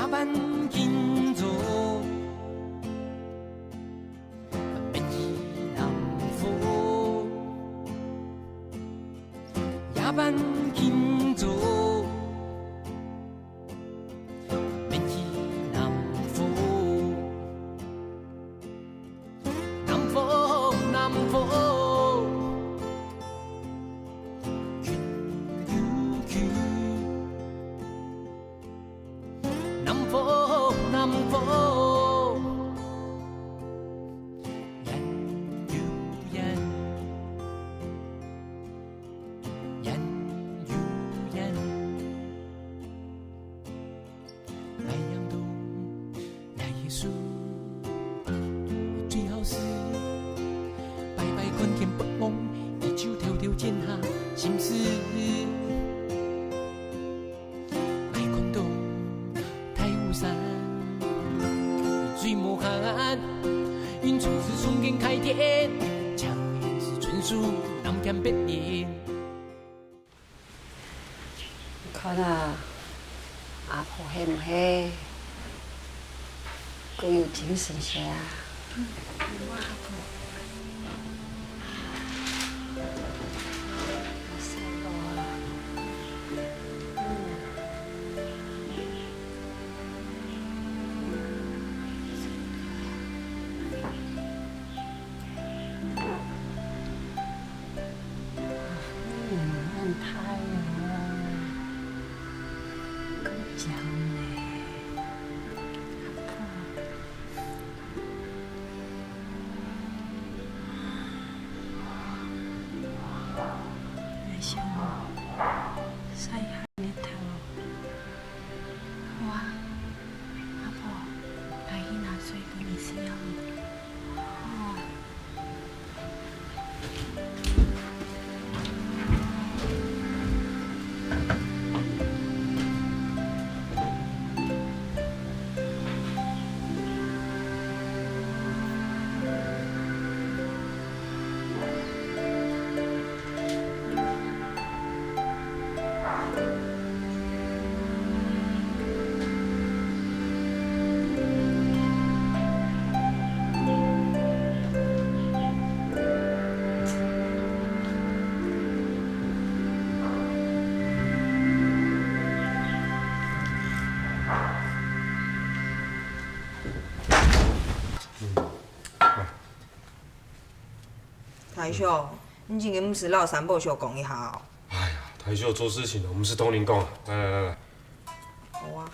夜班紧做，免去南风。夜班紧做，免去南风。南风，南风，卷悠悠。南风，南风，烟悠烟，烟悠烟。太阳东，夜夜数，最好是摆摆看天不忘，日手条条剪下心思。爱看到太湖山，水无限，云处是春天开天，强颜是春树南天北莲。看啊，阿婆黑唔黑？更有精神些啊！我阿婆，辛苦了。很太阳了，更讲呢。想晒下日头，好啊，阿婆，来去拿水给你吃药。好啊。台秀，你今天不是绕三宝秀讲一下哦？哎呀，台秀做事情了，我们是通灵讲啊。来来来来，好啊。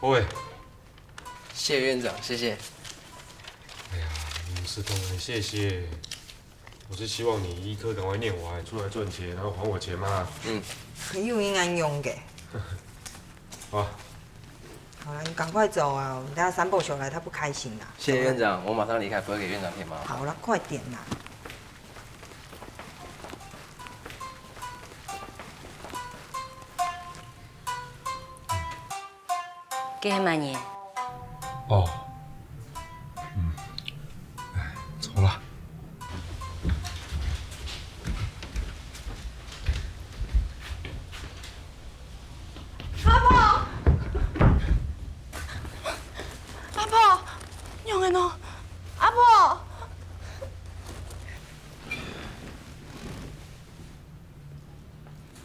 喂，谢院长，谢谢。哎呀，你们是通人，谢谢。我是希望你医科赶快念完，出来赚钱，然后还我钱嘛。很有应安用嘅。好啊。好了，你赶快走啊！等下三宝秀来，他不开心啦。谢谢院长，我马上离开，不会给院长添麻烦。好了，快点啦！给他买年。哦。走了。阿婆，用的喏，阿婆。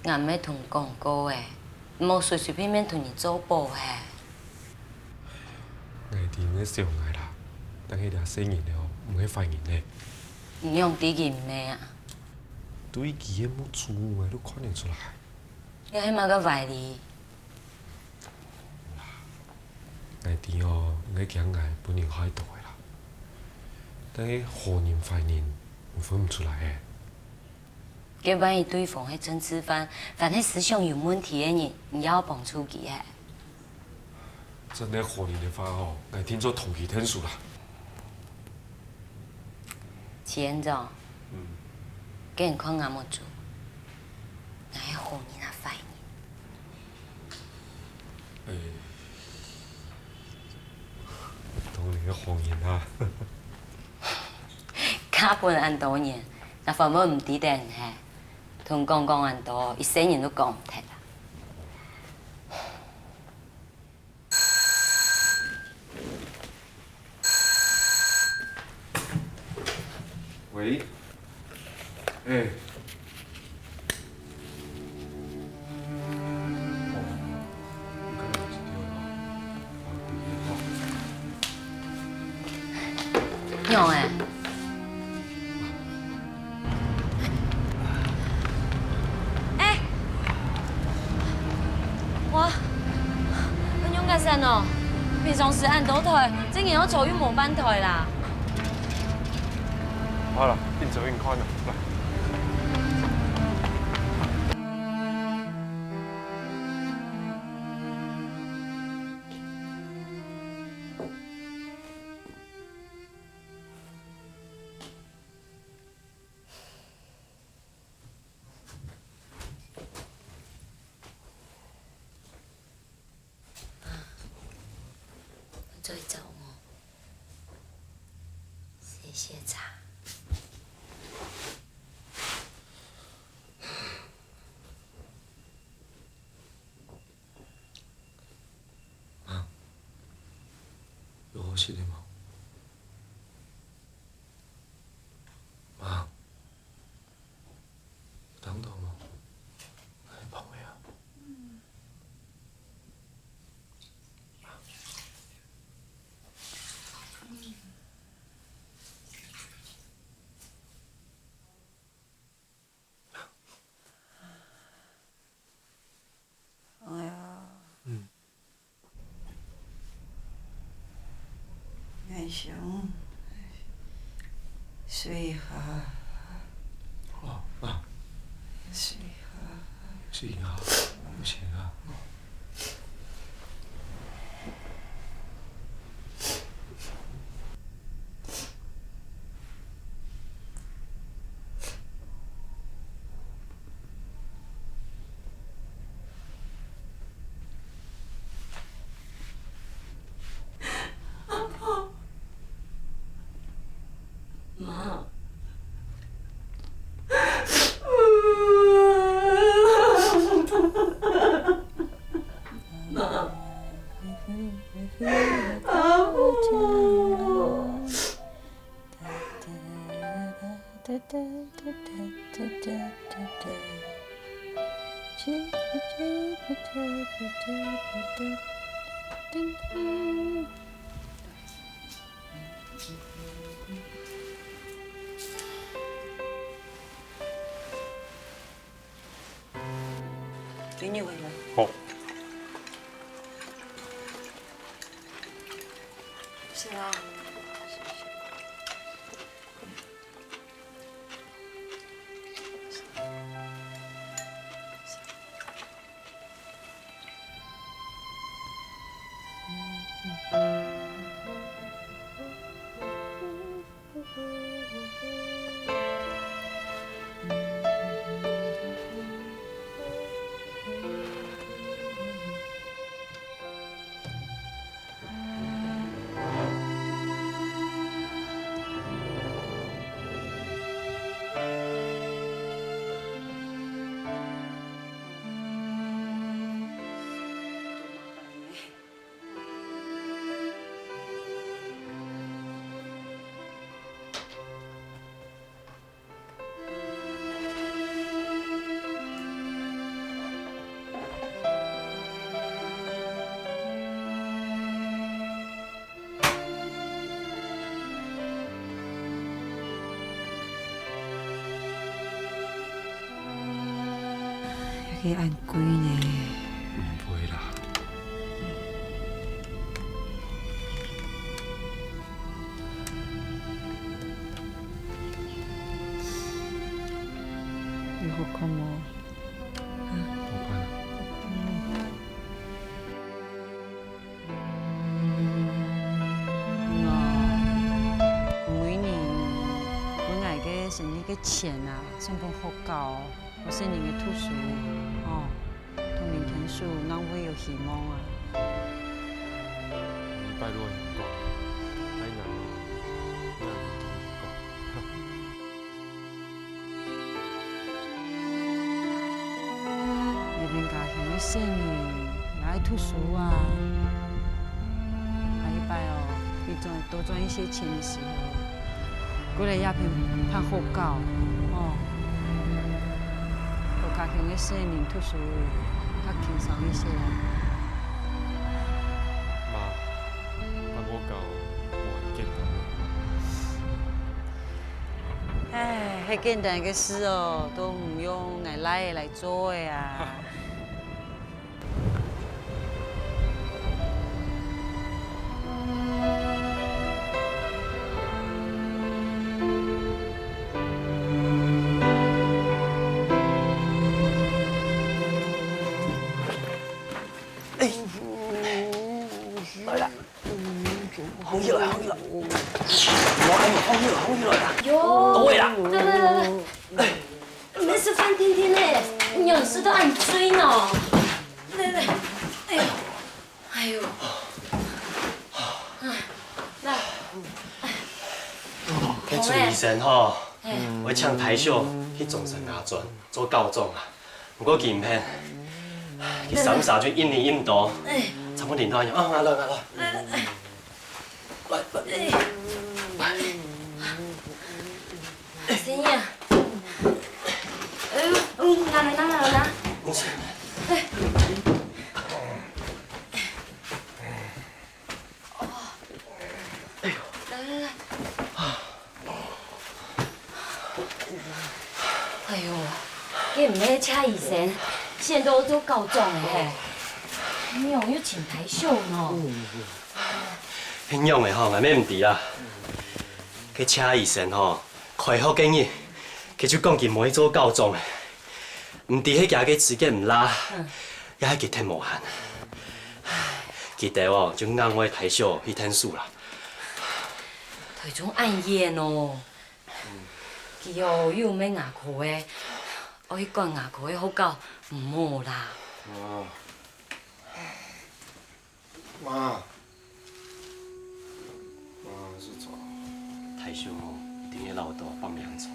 俺要同讲过诶，莫随随便便同你做保嘿。我哋咧上来啦，等佢哋生完了，唔去发现咧。你用第几咩啊？对基嘅冇做嘅都看得出来。你起码个怀疑。我哋哦，我讲我本人开度嘅啦，但係何年发现，我分唔出来嘅。给万一对方系政治犯，凡系思想有问题的人，你要绑出去诶。真係何年嘅話哦，我聽咗同期天數啦。齐院長，给人看俺冇做，我系好你那反应。当年的谎言啊！卡本安多年，那父母唔抵得人嘿，同讲安多，一世人都讲唔脱啦。喂，哎。娘诶，我娘家神哦，平常时按倒台，今年我坐于末班台啦。好了，应酬应宽了，来。最早我，谢谢茶。有好事的吗？妈，等到吗？你帮我呀。哎呀，元雄，水哈，哦，啊，水哈，是啊，不行啊。妈，给你回来。好。是啊。去按鬼呢？唔会啦。你好看吗？好看啊。每年本来嘅成年嘅钱啊，上本好高，我是你嘅读书哦，童年天数，哪会有希望啊？拜六香港，海南哦，那唔同香你哋家乡的少年也爱读书啊，下一拜哦，你多赚一些钱的时候，过来鸦片拍好教哦，和家乡的少年读书较轻松一些。妈，拍我教我简单。唉，迄简单嘅事哦，都唔用挨拉来做的啊。空起来，空起来！我喊你空起来，空起来啦！哟，到位啦！来，没事范甜甜嘞，你有事都按追呢。来，哎呦，哎呦，来，迄朱医生吼，我抢台秀去总神牙转做告状啊，不过佢唔骗，佢三杀就印尼印度，差不多领导样啊，来，谁呀？拿。来。哎呦，你唔咧请医生，现在都做告状的嘿，你用要请台秀呢？迄样的吼，外面唔伫啦，去请医生吼，开好建议，佢就讲佢唔可以做告状的，唔伫迄家嘅资格唔拉，也係佢聽無限。記得哦，就按我台秀去聽數啦。台中按验哦，佢哦又免牙科的，我去管牙科的好教唔好啦。妈，是错。台秀吼，一定要老豆放洋葱。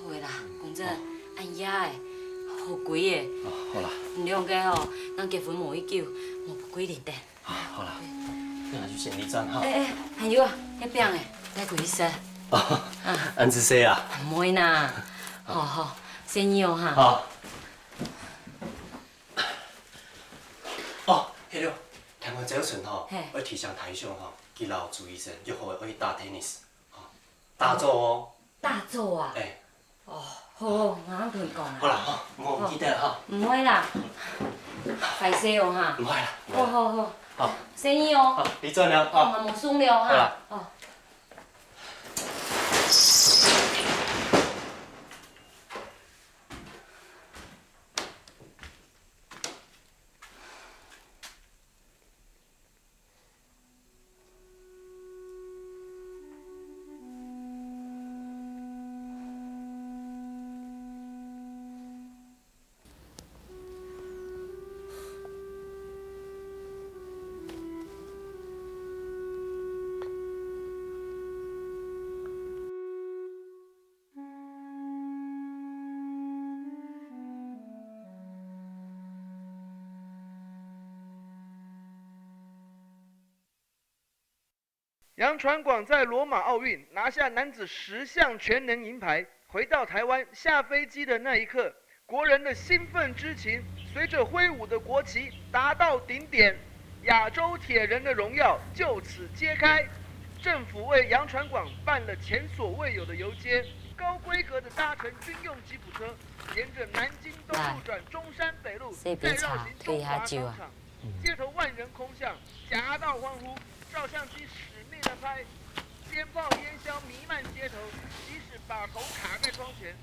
好啦，公仔按压的，好贵的。好啦，唔两个吼，咱结婚无1久，无不几年的。好啦，那就先离账哈。还有啊，那饼的，来几色？安子说啊？唔会啦，好，生意哦哈。好。迄个，听我早晨吼，我提上台上吼，去老朱医生约好我去打 tennis， 打做哦。大做啊？哦，好，我同你讲啦。好啦，我唔记得哈。唔会啦，快些哦哈。唔会啦。好。好。生意哦。好，你做了。哦，嘛无松了哈。好啦。哦。杨传广在罗马奥运拿下男子10项全能银牌，回到台湾下飞机的那一刻，国人的兴奋之情随着挥舞的国旗达到顶点，亚洲铁人的荣耀就此揭开。政府为杨传广办了前所未有的游街，高规格的搭乘军用吉普车，沿着南京东路转中山北路，再绕行中华商场，街头万人空巷，夹道欢呼，照相机使命的拍，鞭炮烟硝弥漫街头，即使把头卡在窗前，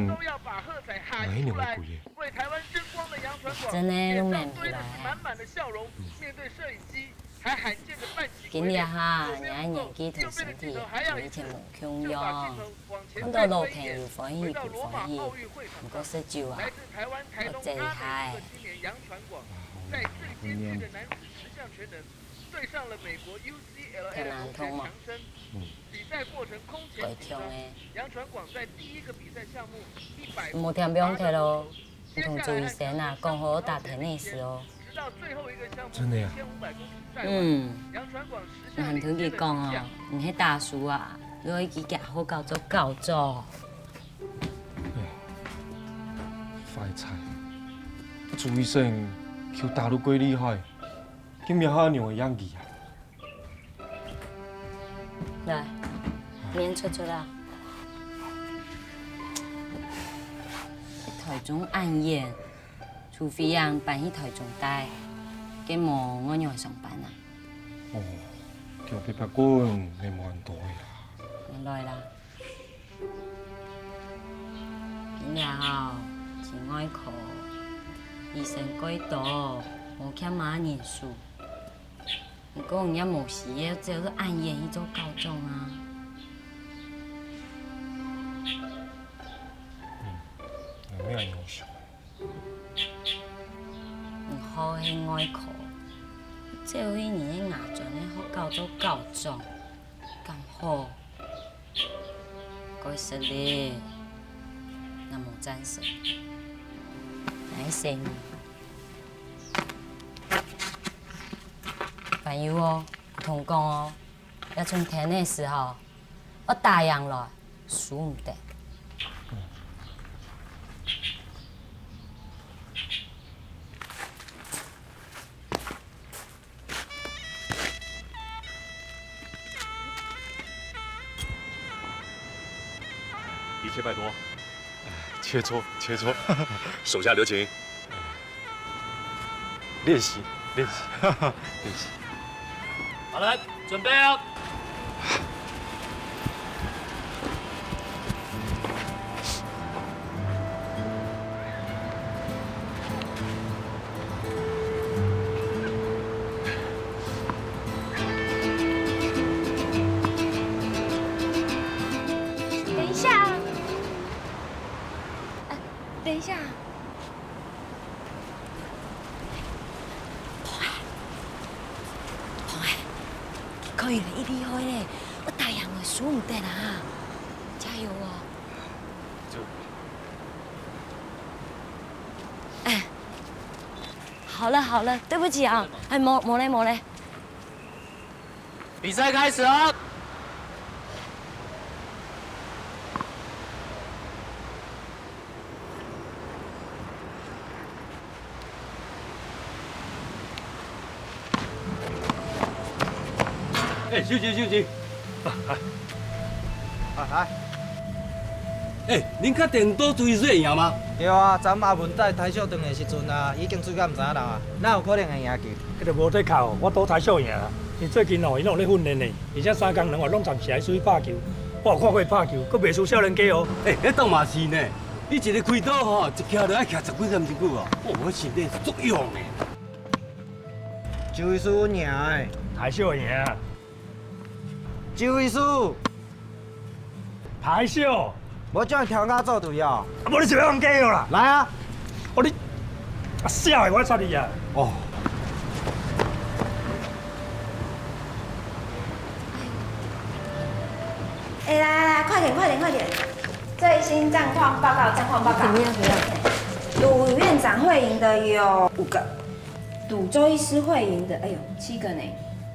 都要把喝彩喊出来。为台湾争光的杨传广脸上堆的是满满的笑容，面对摄影机还罕见的半旗今日哈，伢年纪同身体，以前无强哟。看到路朋友欢喜不欢喜，不过说酒啊，我最厉害。在最艰巨的男子十项全能对上了美国 UCLA 的同学强生。比赛过程空前紧张。杨传广在第一个比赛项目100。无听表客咯，同朱医生啊，讲好打天尼斯哦。直到最后一个项目真的呀？杨传广10我听佢讲哦，唔迄大叔啊，我已经好教做教做。快菜，朱医生球打得过厉害，今日还让会养气啊！来，面出啦。台中暗夜，除非人搬去台中待，咁无我让上班啊。哦，叫别别滚，你冇人多啦。来啦，今日吼真爱考，医生改道，无欠妈念书。不过人家无时也只有暗夜去做高中啊。有咩优秀？唔好去爱考，只有迄年的牙专的好教做高中，咁好。该实力，那无战胜，来生。朋友哦，同讲哦，要从天的时候，我答应了，输唔得。一切拜托。切磋，切磋，手下留情。练习，练习，练习。好了，准备哦。等一下，等一下。可以了，一厉害嘞！我答应了，输唔得啦，加油哦！哎，好了好了，对不起啊，哎，冇嘞。比赛开始哦。休息。来。恁确定倒追水会赢吗？对啊，昨阿文带台小队的时阵啊，已经水到唔知影人啊，哪有可能会赢球？迄个无得靠，我赌台小赢啊！伊最近哦，伊拢咧训练呢，而且3工2活拢暂时来出去拍球。我有看过伊拍球，佫袂输少年家哦。迄当嘛是呢。你一个开刀吼，一徛就爱徛10几年真久哦。我身体是足用的。周医师赢的，台小赢。周医师，台小。我叫你挑家做队哦。啊，无你就要人家哦啦。来啊！哦你，啊笑的我插你啊。哦。哎，来，快点！最新战况报告。怎么样？赌院长会赢的有5个，赌周医师会赢的，哎呦，7个呢，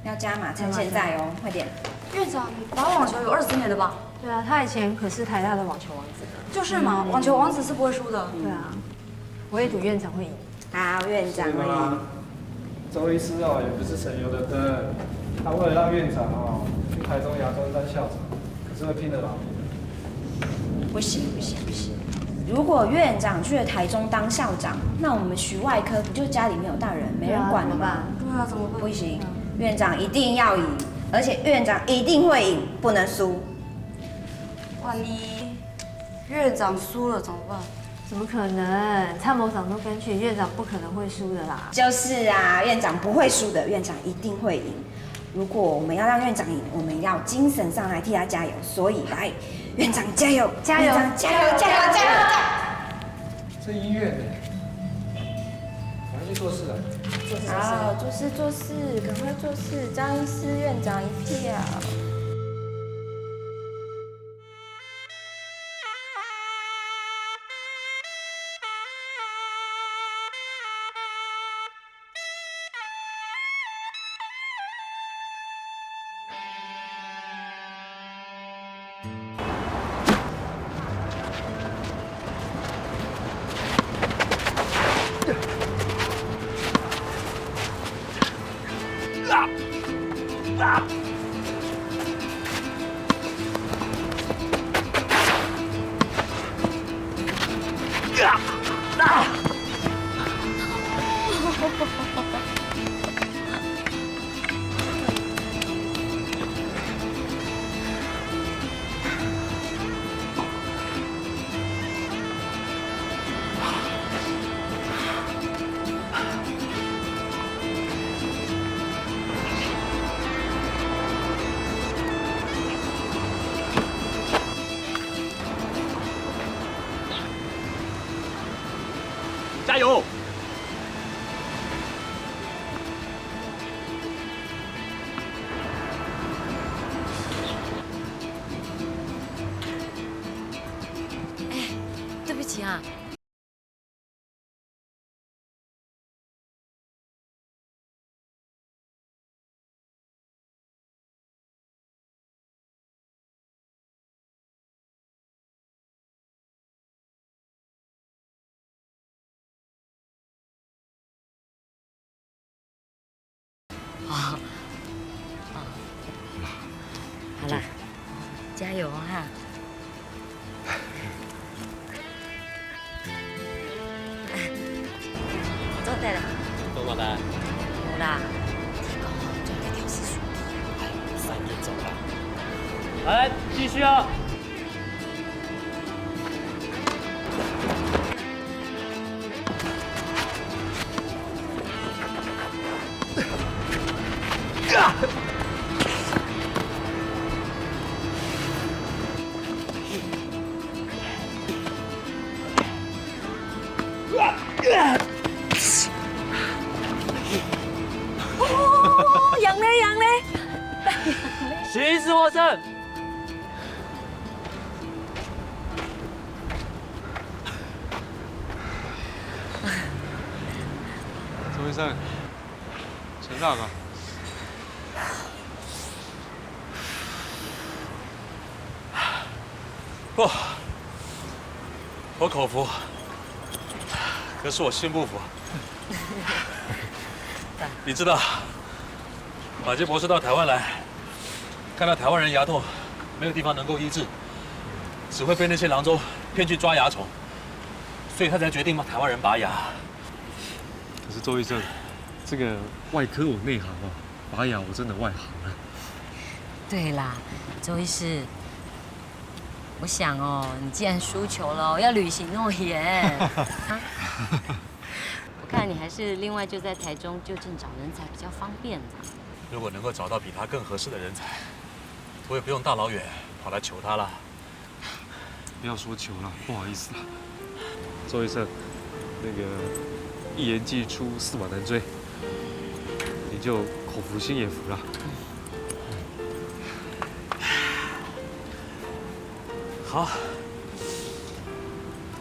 要加码，趁现在哦，快点。院长，你打网球有20年了吧？对啊，他以前可是台大的网球王子。就是嘛，网球王子是不会输的。对啊，我也赌院长会赢。好，院长会赢。周医师哦，也不是省油的灯，他为了让院长哦去台中亚专当校长，可是会拼得老命。不行！如果院长去了台中当校长，那我们徐外科不就家里没有大人，没人管了吗？对啊，怎么办？不行，院长一定要赢，而且院长一定会赢，不能输。万一院长输了怎么办？怎么可能？参谋长都跟去，院长不可能会输的啦。就是啊，院长不会输的，院长一定会赢。如果我们要让院长赢，我们要精神上来替他加油。所以来，院长加油，加油，加油，加油，加油！这医院呢？赶快去做事啊！好，做事做事，赶快做事，张医师、院长一票。加油！对不起啊。好，好啦，加油哈！做对了，多么的？有啦，天公就在调试书3点走了。来，继续啊！哦，养嘞养嘞，行死获胜！周医生，陈大啊，不，我口服，可是我心不服。你知道，马杰博士到台湾来，看到台湾人牙痛，没有地方能够医治，只会被那些郎中骗去抓蚜虫，所以他才决定帮台湾人拔牙。可是周医生，这个外科我内行哦，拔牙我真的外行了。对啦，周医师，我想哦，你既然输球了，要履行诺言。啊我看你还是另外就在台中就近找人才比较方便的。如果能够找到比他更合适的人才，我也不用大老远跑来求他了。不要说求了，不好意思啦。周医生，那个一言既出，驷马难追，你就口服心也服了。好，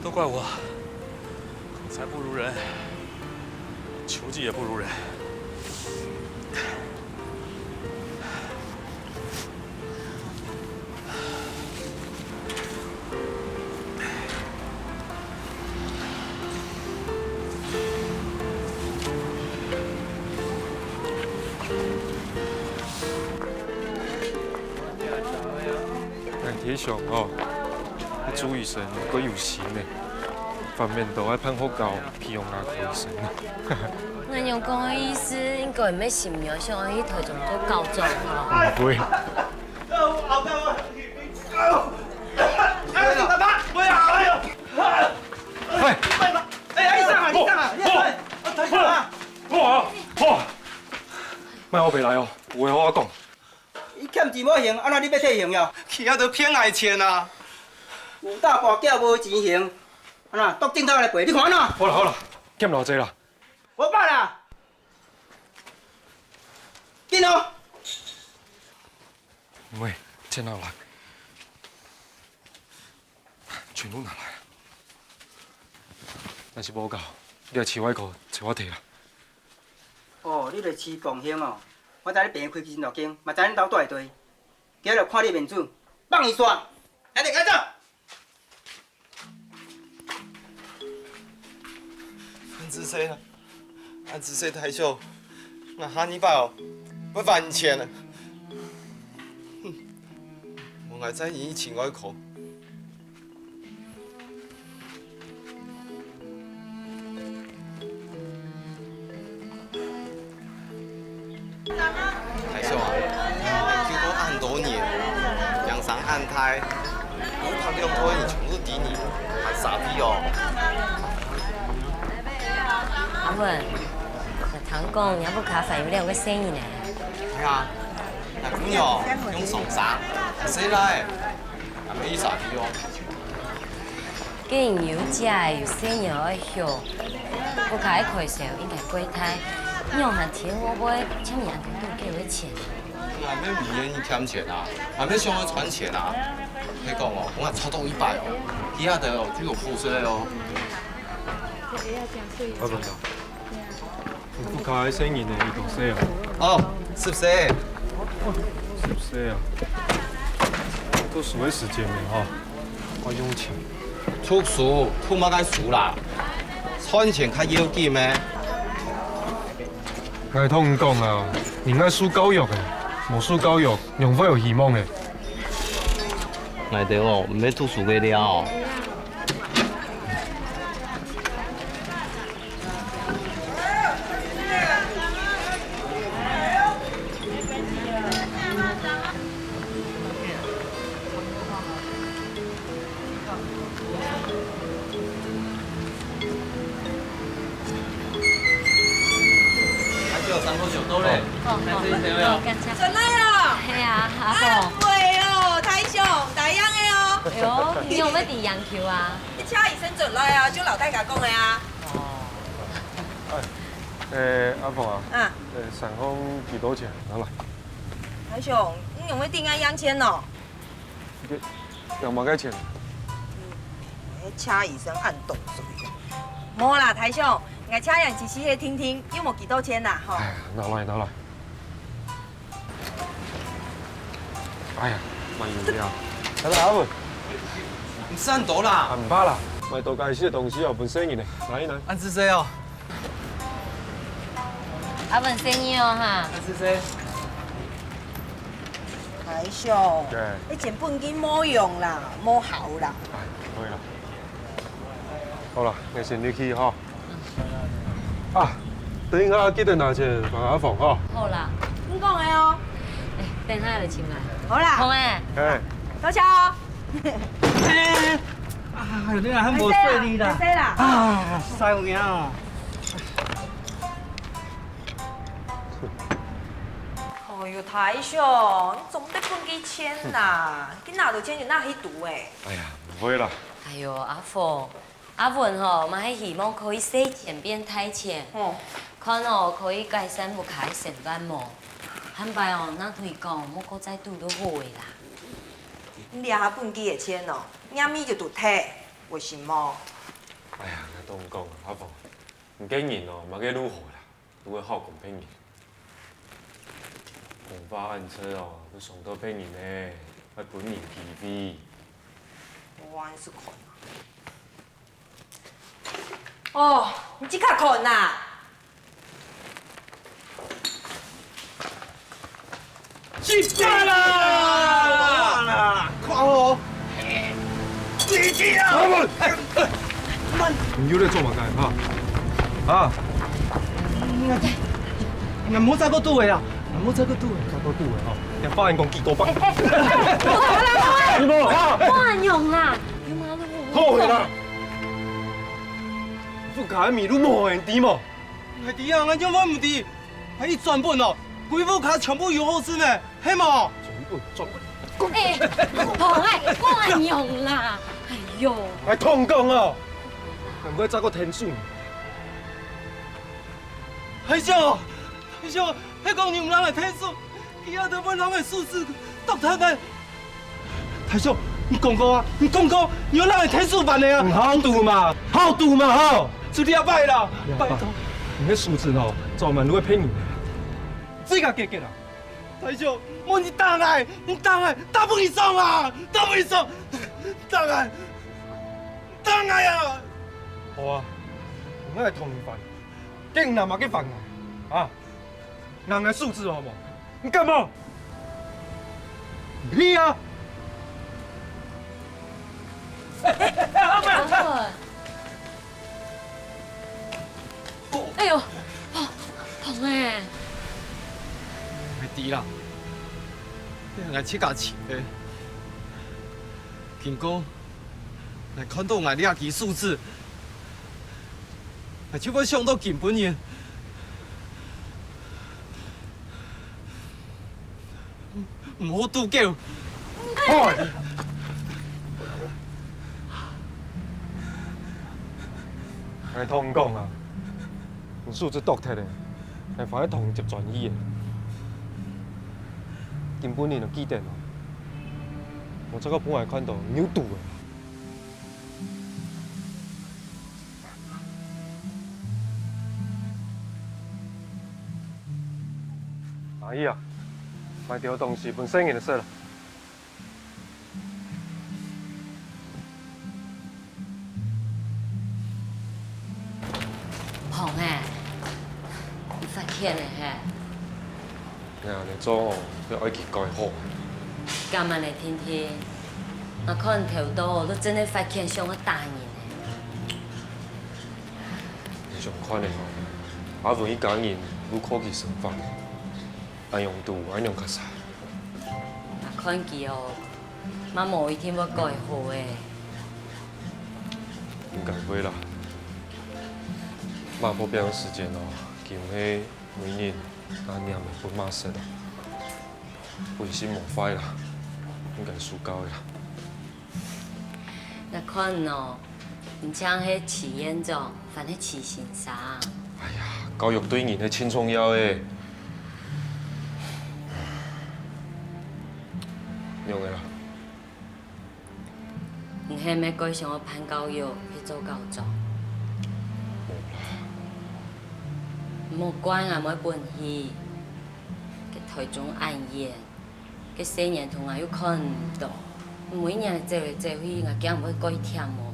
都怪我，口才不如人，球技也不如人。铁上哦，朱医生佢有錢呢，飯面度愛噴好膠，皮用牙醫生呢。那用講嘅意思應該唔係閃咗上去台中做教狀咯。唔會。係莫我袂来哦，有话好我讲。伊欠钱要还，安怎你要替还呀？去遐都骗爱钱啊！有大跋筊无钱还，安怎？剁镜头来赔，你看安怎？好啦好啦，欠偌济啦。无办啦，紧哦！喂，钱哪有来？全拢拿来啊！若是无够，你来饲我裤，找我摕啦。哦，你来饲共兴哦。我知你病开真大间，嘛知恁兜住会对。今日看你面子，放伊煞，来得赶走。安志谁啊？安志谁太秀？那哈尼拜哦，不还你钱了。哼，我爱在你请我口。太秀啊，经过按多年，养伤按胎，我拍两拖你全部抵你，还傻逼哦。阿文，那堂讲也不卡饭有两个生意呢。系啊，那姑娘用手杀，谁来？还没傻逼哦。既然有食有生意爱学，不卡一开销应该过胎。你用还天我买，请人家都给我钱。还没明年你添钱啊？还没向我传钱啊？你讲哦，我还超到100哦，其他的哦就有破碎哦。阿文啊，你不开生意呢，伊都说啊。哦，是不是？是不是啊？都数的时间了哈，我用钱。出数，出马该数啦。传钱较要紧咩？该通讲啊，人爱输教育的，无输教育，永远有希望的。内底哦，唔要读书个了哦。转来了。系啊，阿婆。喂哦，太兄，大样的哦。哎呦，你有要伫洋球啊？你请医生转来啊，就老太家讲的啊。阿凤啊。嗯。散工几多钱？拿来。太兄，你有没有订啊养钱哦？两万块钱。请医生按动作。无啦，太兄，我请人仔细去听听，有冇几多钱呐？吼。哎，拿来拿来。哎呀，慢点啊！来来，阿文。唔是很多啦。啊，唔怕啦，买多介些的东西哦，本生意呢，拿一拿。安志谁哦？阿文生意哦哈。安志谁？太兄，对。你钱本金冇用啦，冇效啦。哎，可以啦。好啦，我先入去哈。啊，等一下记得拿钱放阿凤哈。好啦。你讲的哦。哎，等下就请来。好啦。好诶。哎。多谢哦。哎呦，你还无说你啦？啊，塞有影哦。哎呦，太兄，你总得分几千啦？你拿到钱就拿去赌诶。哎呀，不会啦。哎呦，阿凤，阿文吼，嘛还希望可以省钱变太钱。哦。看哦，可以改善不开上班无？坦白哦，咱可以讲，莫搁再赌都好诶啦。你掠下本机的钱哦，领米就赌退，为什么？哎呀，我都唔讲啊，阿凤，唔经营哦，嘛个如何啦，如果好公平人，红花暗车哦，要上到骗人呢，要本人 TV。我是困啊。哦，你即刻困啊？去罢啦！看我，你去啊！你又在做乜嘢哈？啊！我冇再个赌的啦，我冇再个赌的，再个赌的哈，人发现讲几多百？你冇用啦，好啦，不改米都冇人滴嘛？系滴啊，我怎么唔滴？系全本哦，规副卡全部有好吃呢，嘿冇？全部。哎，好哎，我爱用啦。哎呦，还通讲哦，难怪找个天数。海少，海少，迄讲用人的天数，其他都本人的数字独特的。海少，你讲过啊？你讲过用人的天数办的啊？好赌嘛，好赌嘛，吼！出你阿拜啦，拜托。你迄数字吼，专门会骗人的，这个结结啦。海少，我你当来，打不你送啊，打不你送，当来啊！好啊，我来同你犯，竟然嘛去犯啊！人的素质好无？你干嘛？屁啊！阿文，哎呦，红哎！袂滴啦，你来切假钱的，经过来看到我掠记数字，还就要上到根本的，唔好拄叫。来通讲啊，用数字独特的，来放喺同一专业的。根本你就记得咯，我这个本来看到有赌的。阿姨啊，买条东西本生意就说了。红哎，你发现了嘿？哎呀，你做要爱去改好。干嘛来天天？我看头多都真的发现上个大人呢。你上款的吼，阿文伊家人愈考去生法，爱用度，爱用较晒。我看见哦，妈某一天要改好诶。应该会啦。马步表的时间哦，叫迄每人阿念的本马色啦，卫生无坏啦，应该输高的啦。那看哦，你像迄齐院长，犯迄齐先生。哎呀，教育对人的轻重要诶，用的啦。你还没改上我潘教育去做教长。莫管啊，莫本戏，给台中暗夜，给新年同学又看唔到，每年做来做去，我惊唔会改忝哦。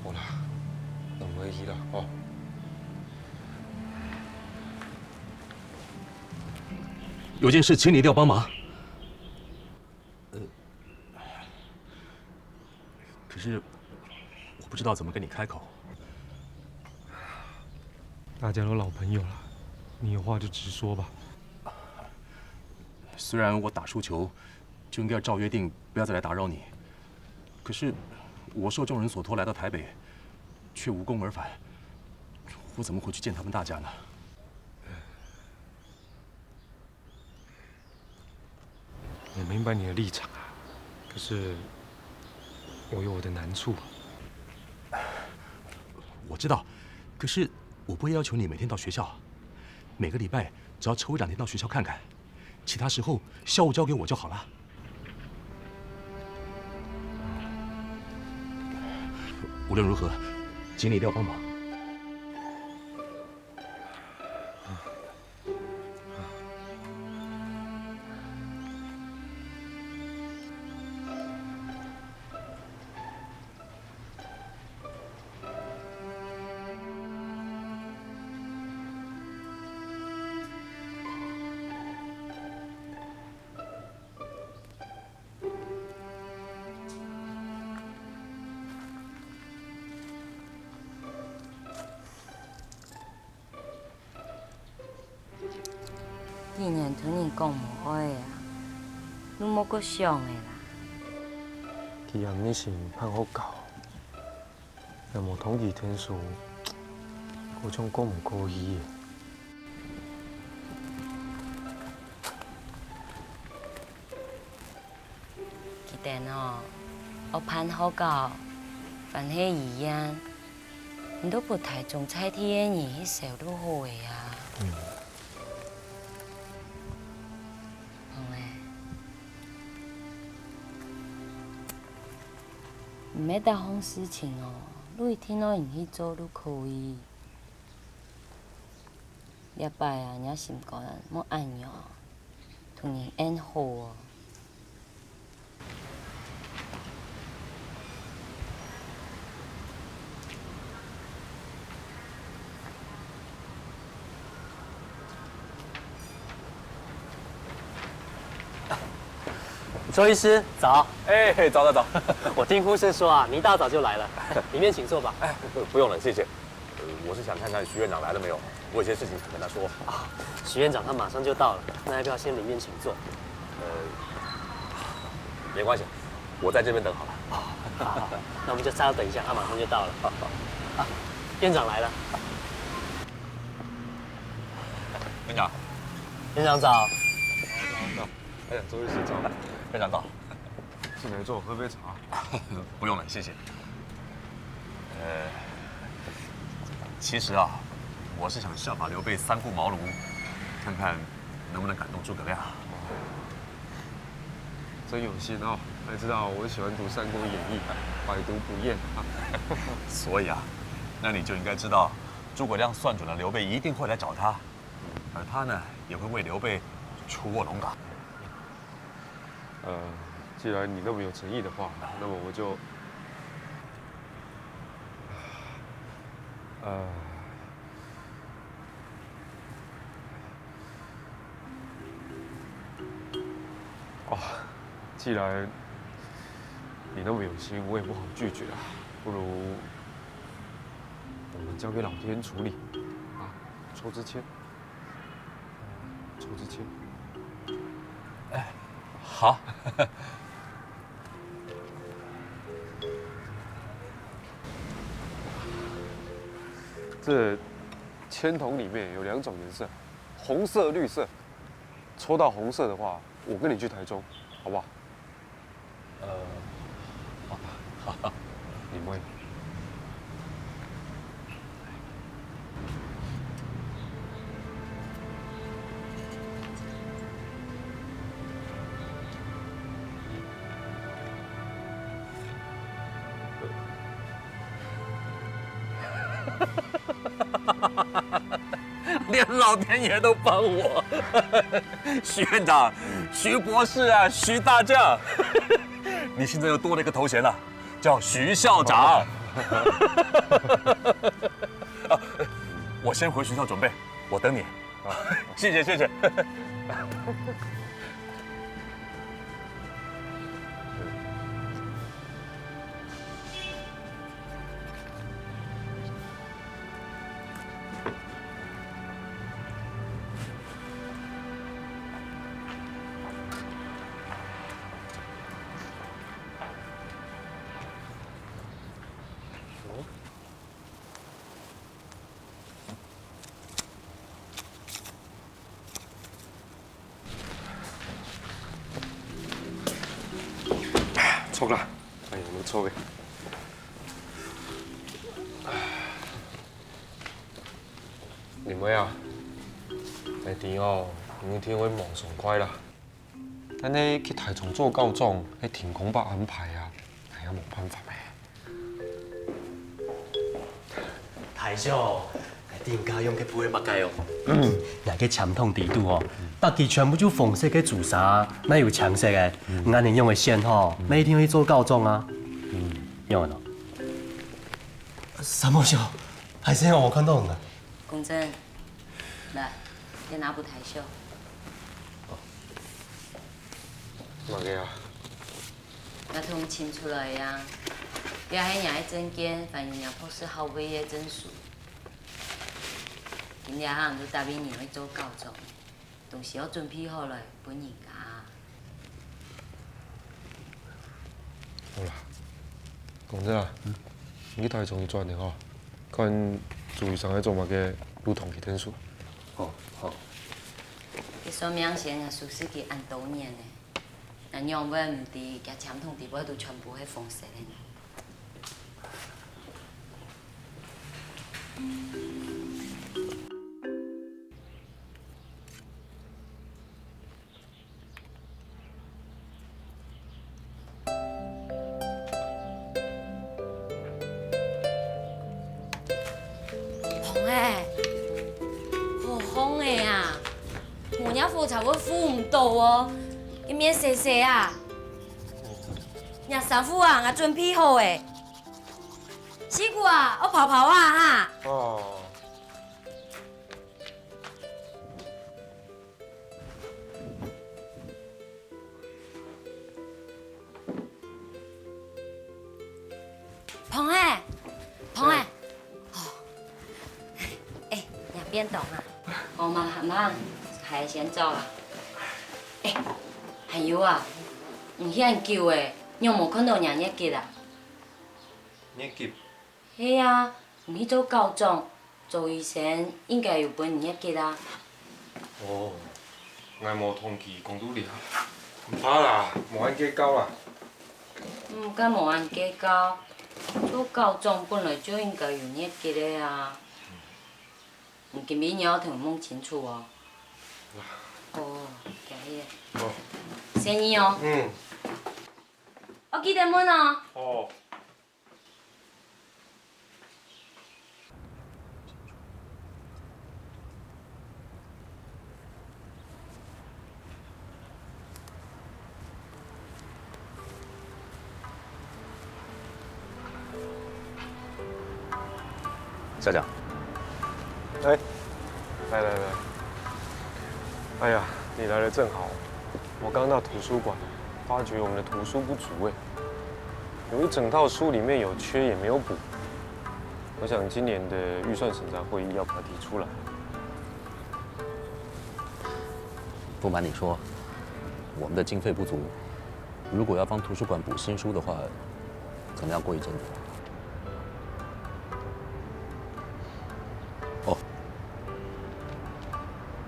好啦，能回去啦，哦。有件事请你一定要帮忙。可是我不知道怎么跟你开口。大家都老朋友了，你有话就直说吧。虽然我打输球，就应该照约定不要再来打扰你，可是我受众人所托来到台北，却无功而返，我怎么回去见他们大家呢？我明白你的立场啊，可是我有我的难处。我知道，可是我不会要求你每天到学校，每个礼拜只要抽1、2天到学校看看，其他时候校务交给我就好了。无论如何，请你一定要帮忙。既然同你讲无爱啊，你莫阁想的啦。既然你是盼好教，那么统计天数，嗰种讲唔过意的。定哦，我攀好高，凡迄一样，你都不太中彩天你迄手都好个啊。唔免大方事情哦，你一天都用去做都可以。礼拜啊，你心肝莫按哟，同人按好哦。周医师早。哎，早。我听护士说啊，你一大早就来了，里面请坐吧。哎，不用了，谢谢。我是想看看徐院长来了没有，我有些事情想跟他说。啊，徐院长他马上就到了，那要不要先里面请坐？没关系，我在这边等好了。好，那我们就稍等一下，他马上就到了。好。啊，院长来了。院长。院长早。早。哎呀，周医师早。院长早。进来坐，喝杯茶。不用了，谢谢。其实啊，我是想效法刘备三顾茅庐，看看能不能感动诸葛亮。真有心哦，还知道我喜欢读《三国演义》，百读不厌。所以啊，那你就应该知道，诸葛亮算准了刘备一定会来找他，而他呢也会为刘备出卧龙岗。既然你那么有诚意的话，那么我就，既然你那么有心，我也不好拒绝啊。不如我们交给老天处理，啊，抽支签，抽支签。哎，好。这签筒里面有2种颜色，红色、绿色。抽到红色的话，我跟你去台中，好不好？好。你妹。连老天爷都帮我，徐院长、徐博士啊，徐大将，你现在又多了一个头衔了，叫徐校长。我先回学校准备，我等你。谢谢。抽啦！哎呀，我抽呗。你妹啊！下甜哦，明天会忙爽快啦。咱呢去台中做告状，迄天公伯安排啊，系啊冇办法诶。台少，店家用去配目介哦。那个传统地度哦，大家全部就红色嘅主纱，哪有橙色嘅？俺哋用的线吼，每天去做告状啊。用的。三毛兄，还是让我看到呢。公真，来，先拿部台秀。哪个啊？那通清出来呀，也系人的证件，反映人破是好威的证书。今日行都答应你去做告状，东西要准备好来本人家。好啦，讲真啦，你去台中去转的吼，看注意上海做嘛个路通去点数。好。你说明显啊，属实给按多年呢，人用尾唔伫，甲签筒伫尾都全部迄封死的。红诶，好红诶啊！我家付才会付唔到哦。 你免谢谢啊！伢三夫啊，我准备好诶。师傅啊，我跑跑啊哈。哦。鹏哎，鹏哎，哦，哎，伢变动啊，我嘛忙，还先走啦。哎。 还有啊，唔遐久诶，你有无看到娘热吉啊？热吉？系啊，唔去做高中，做医生应该有本热吉啊。哦，我无通知公主了，唔怕啦，无按计较啦。敢无按计较，做高中本来就应该有热吉的啊。今日你要同问清楚哦。哦，加迄个。好。 生意哦。嗯。我记得问哦。哦。校长。哎，来。哎呀，你来的正好。 我刚到图书馆，发觉我们的图书不足哎，有一整套书里面有缺也没有补。我想今年的预算审查会议要把它提出来。不瞒你说，我们的经费不足，如果要帮图书馆补新书的话，可能要过一阵子。哦，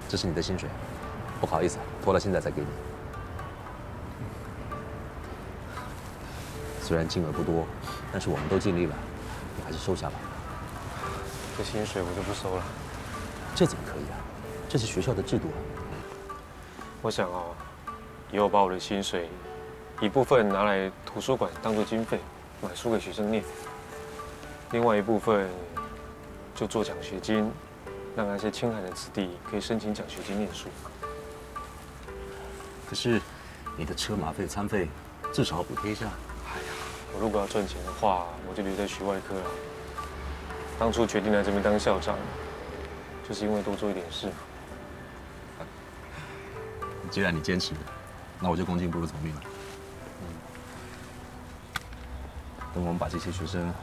这是你的薪水，不好意思，拖到现在才给你。 虽然金额不多，但是我们都尽力了，你还是收下吧。这薪水我就不收了。这怎么可以啊？这是学校的制度啊。我想啊，以后把我的薪水一部分拿来图书馆当做经费，买书给学生念；另外一部分就做奖学金，让那些清寒的子弟可以申请奖学金念书。可是你的车马费、餐费至少要补贴一下。 我如果要赚钱的话，我就留在学外科了。当初决定来这边当校长，就是因为多做一点事。既然你坚持，那我就恭敬不如从命了。等我们把这些学生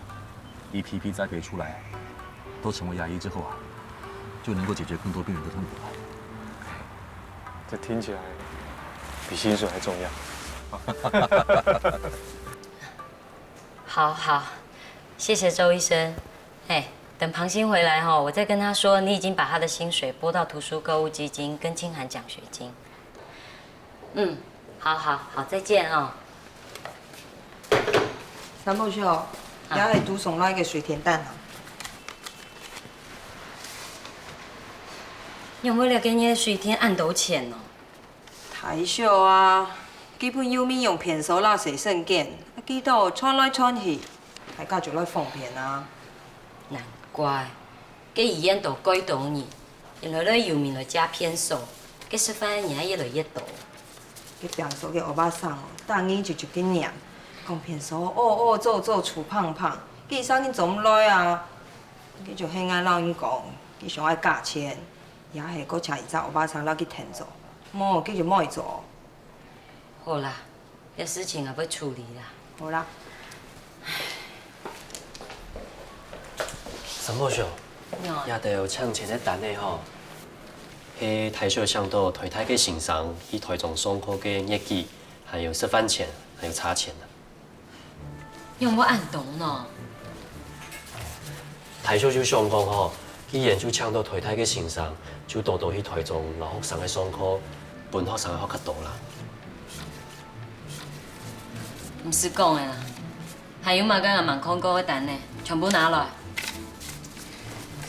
一批批栽培出来，都成为牙医之后啊，就能够解决更多病人的痛苦了。这听起来比薪水还重要。好，谢谢周医生。哎，等庞鑫回来哈，我再跟他说，你已经把他的薪水拨到图书购物基金跟清寒奖学金。嗯，好，再见哦。三宝秀，也系拄送来个水田蛋啊。你有没有了解你的水田按多钱哦？太少啊，基本有面用骗手啦，洗圣件，啊几道穿来穿去，大家就来放骗啊。难怪，给医院都改多年，因为咧有面来加骗手，给吃饭人越来越多。给骗手给欧巴桑哦，大年就去念，讲骗手哦做粗胖胖，给啥人做唔来啊？佮就遐个老人讲，佮上爱加钱，也系佮请伊只欧巴桑来去填做，莫佮就莫去做。好啦，这事情也要处理啦。好啦。三宝兄，也着抢钱的单的吼，迄台小向导推台嘅行商，以台中双科嘅业绩，还有吃饭钱，还有茶钱啊。用我按懂呢。台小就想讲吼，既然就抢到推台嘅行商，就多去台中留学生嘅双科，本学生嘅学较多啦。唔是讲的啦，还有嘛敢若万空哥的单呢，全部拿来。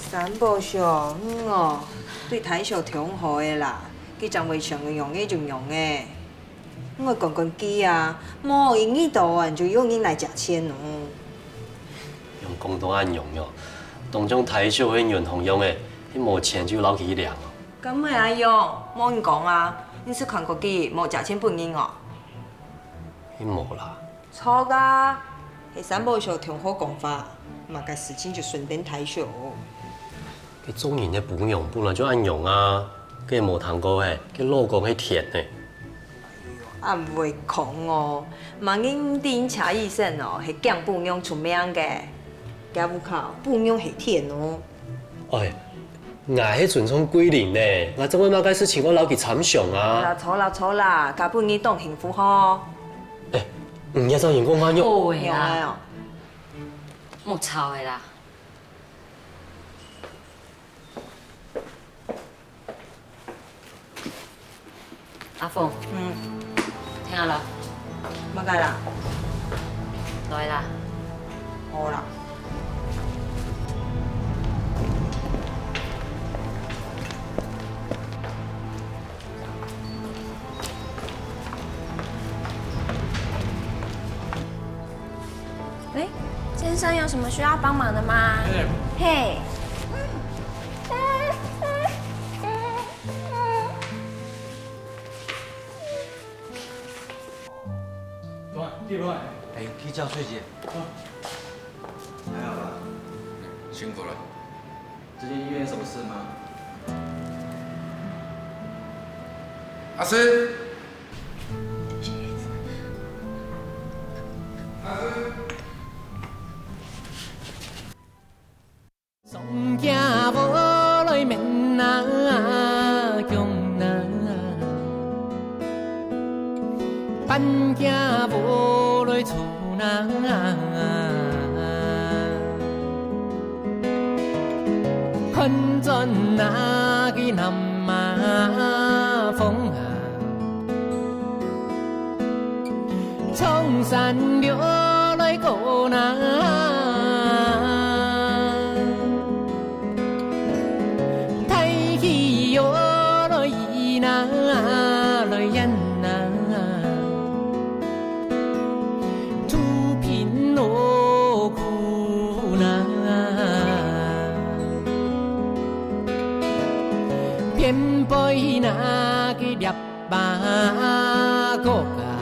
三宝上哦，对台小挺好的啦，佢将会想用嘅就用嘅。我讲机啊，无用呢度啊，就用人来食钱哦。用公道按用哟，当种台小迄远红用的，迄无钱就捞起凉哦。咁咪阿用，冇人讲啊，你是看过机，无食钱本人哦。迄无啦。错噶，迄三宝上挺好讲法，嘛个事情就顺便台小。佢做人的本用本来就按用啊，佢无通过诶，佢老公迄甜呢。啊，唔会讲哦，万因店茶医生哦，系讲半用出名嘅，家户口半用系甜哦。哎，我迄阵从几年呢？我怎么嘛该是请我老去参详啊？错啦，家半年当幸福吼。唔要做员工翻用。好诶啦，莫吵诶啦。阿凤，听下啦。乜解啦？来啦。好啦。哎，先生有什么需要帮忙的吗？嘿。弟妹，哎，去叫翠姐。还好吧？辛苦了。这间医院有什么事吗？阿师。送行无来面那强那，伴行无来厝那，看转那个南马风啊，从山流来过那。来人呐，土贫落苦呐，偏背那个列巴国啊。